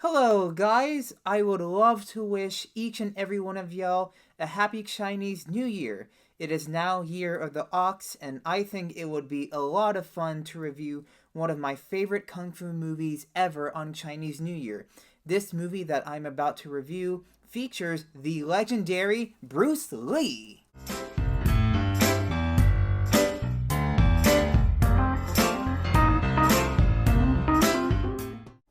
Hello, guys! I would love to wish each and every one of y'all a happy Chinese New Year. It is now Year of the Ox, and I think it would be a lot of fun to review one of my favorite kung fu movies ever on Chinese New Year. This movie that I'm about to review features the legendary Bruce Lee.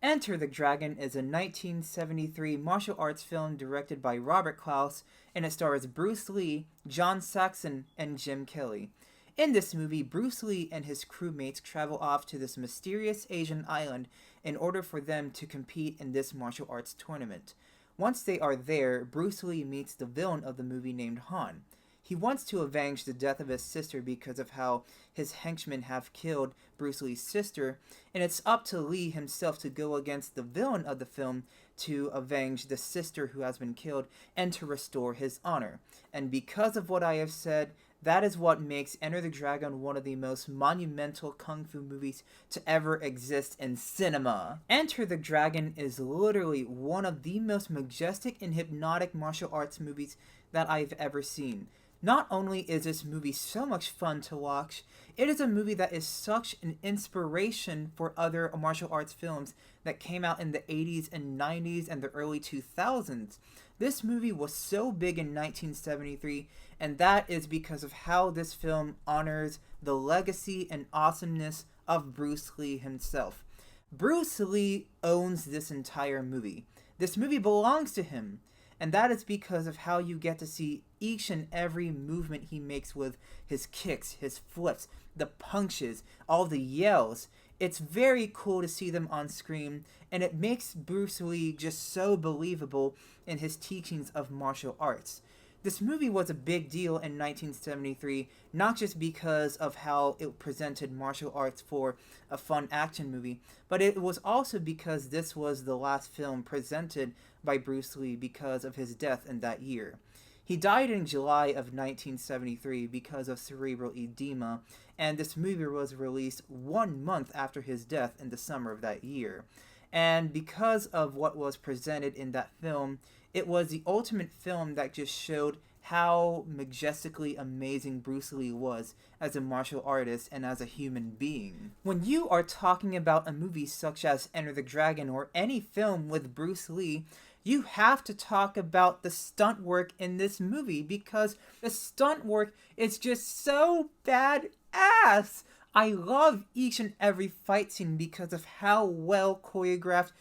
Enter the Dragon is a 1973 martial arts film directed by Robert Clouse, and it stars Bruce Lee, John Saxon, and Jim Kelley. In this movie, Bruce Lee and his crewmates travel off to this mysterious Asian island in order for them to compete in this martial arts tournament. Once they are there, Bruce Lee meets the villain of the movie named Han. He wants to avenge the death of his sister because of how his henchmen have killed Bruce Lee's sister, and it's up to Lee himself to go against the villain of the film to avenge the sister who has been killed and to restore his honor. And because of what I have said, that is what makes Enter the Dragon one of the most monumental kung fu movies to ever exist in cinema. Enter the Dragon is literally one of the most majestic and hypnotic martial arts movies that I've ever seen. Not only is this movie so much fun to watch, it is a movie that is such an inspiration for other martial arts films that came out in the 80s and 90s and the early 2000s. This movie was so big in 1973, and that is because of how this film honors the legacy and awesomeness of Bruce Lee himself. Bruce Lee owns this entire movie. This movie belongs to him. And that is because of how you get to see each and every movement he makes with his kicks, his flips, the punches, all the yells. It's very cool to see them on screen, and it makes Bruce Lee just so believable in his teachings of martial arts. This movie was a big deal in 1973, not just because of how it presented martial arts for a fun action movie, but it was also because this was the last film presented by Bruce Lee because of his death in that year. He died in July of 1973 because of cerebral edema, and this movie was released 1 month after his death in the summer of that year. And because of what was presented in that film, it was the ultimate film that just showed how majestically amazing Bruce Lee was as a martial artist and as a human being. When you are talking about a movie such as Enter the Dragon or any film with Bruce Lee, you have to talk about the stunt work in this movie because the stunt work is just so badass. I love each and every fight scene because of how well choreographed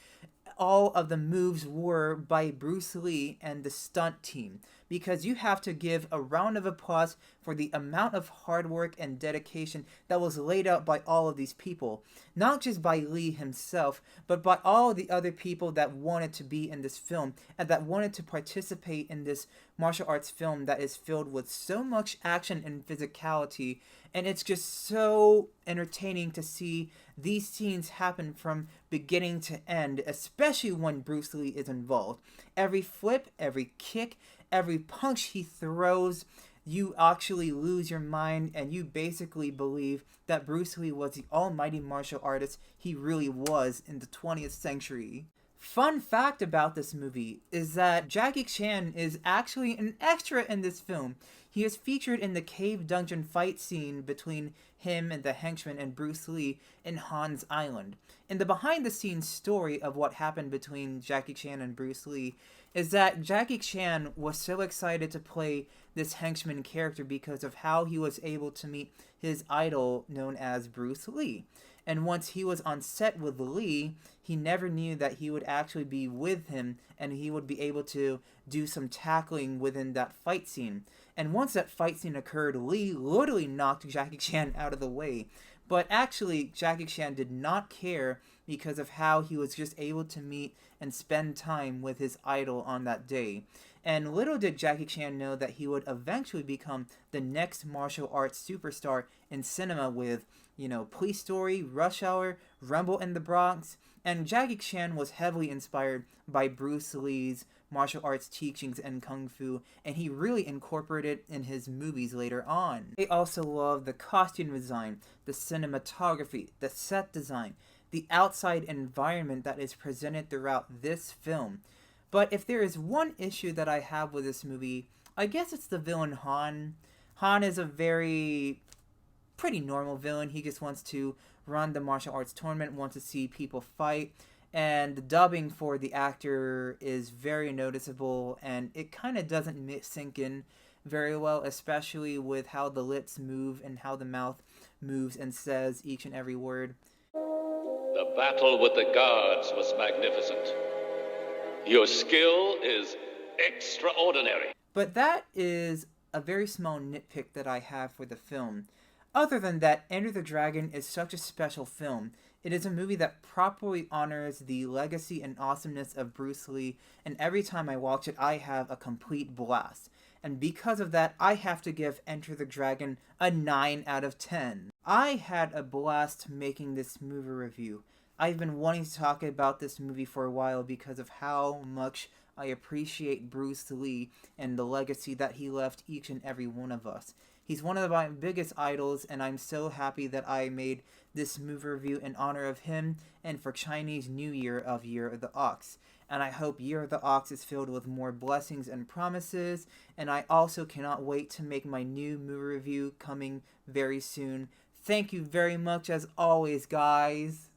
all of the moves were by Bruce Lee and the stunt team, because you have to give a round of applause for the amount of hard work and dedication that was laid out by all of these people. Not just by Lee himself, but by all the other people that wanted to be in this film and that wanted to participate in this martial arts film that is filled with so much action and physicality. And it's just so entertaining to see these scenes happen from beginning to end, especially when Bruce Lee is involved. Every flip, every kick, every punch he throws, you actually lose your mind and you basically believe that Bruce Lee was the almighty martial artist he really was in the 20th century. Fun fact about this movie is that Jackie Chan is actually an extra in this film. He is featured in the cave dungeon fight scene between him and the henchman and Bruce Lee in Han's Island. In the behind-the-scenes story of what happened between Jackie Chan and Bruce Lee is that Jackie Chan was so excited to play this henchman character because of how he was able to meet his idol known as Bruce Lee. And once he was on set with Lee, he never knew that he would actually be with him and he would be able to do some tackling within that fight scene. And once that fight scene occurred, Lee literally knocked Jackie Chan out of the way. But actually, Jackie Chan did not care because of how he was just able to meet and spend time with his idol on that day. And little did Jackie Chan know that he would eventually become the next martial arts superstar in cinema with, Police Story, Rush Hour, Rumble in the Bronx. And Jackie Chan was heavily inspired by Bruce Lee's martial arts teachings and kung fu, and he really incorporated it in his movies later on. They also love the costume design, the cinematography, the set design. the outside environment that is presented throughout this film. But if there is one issue that I have with this movie, I guess it's the villain Han. Han is a pretty normal villain. He just wants to run the martial arts tournament, wants to see people fight, and the dubbing for the actor is very noticeable, and it kind of doesn't sink in very well, especially with how the lips move and how the mouth moves and says each and every word. The battle with the guards was magnificent. Your skill is extraordinary. But that is a very small nitpick that I have for the film. Other than that, Enter the Dragon is such a special film. It is a movie that properly honors the legacy and awesomeness of Bruce Lee, and every time I watch it, I have a complete blast. And because of that, I have to give Enter the Dragon a 9 out of 10. I had a blast making this movie review. I've been wanting to talk about this movie for a while because of how much I appreciate Bruce Lee and the legacy that he left each and every one of us. He's one of my biggest idols, and I'm so happy that I made this movie review in honor of him and for Chinese New Year of Year of the Ox. And I hope Year of the Ox is filled with more blessings and promises, and I also cannot wait to make my new movie review coming very soon. Thank you very much as always, guys.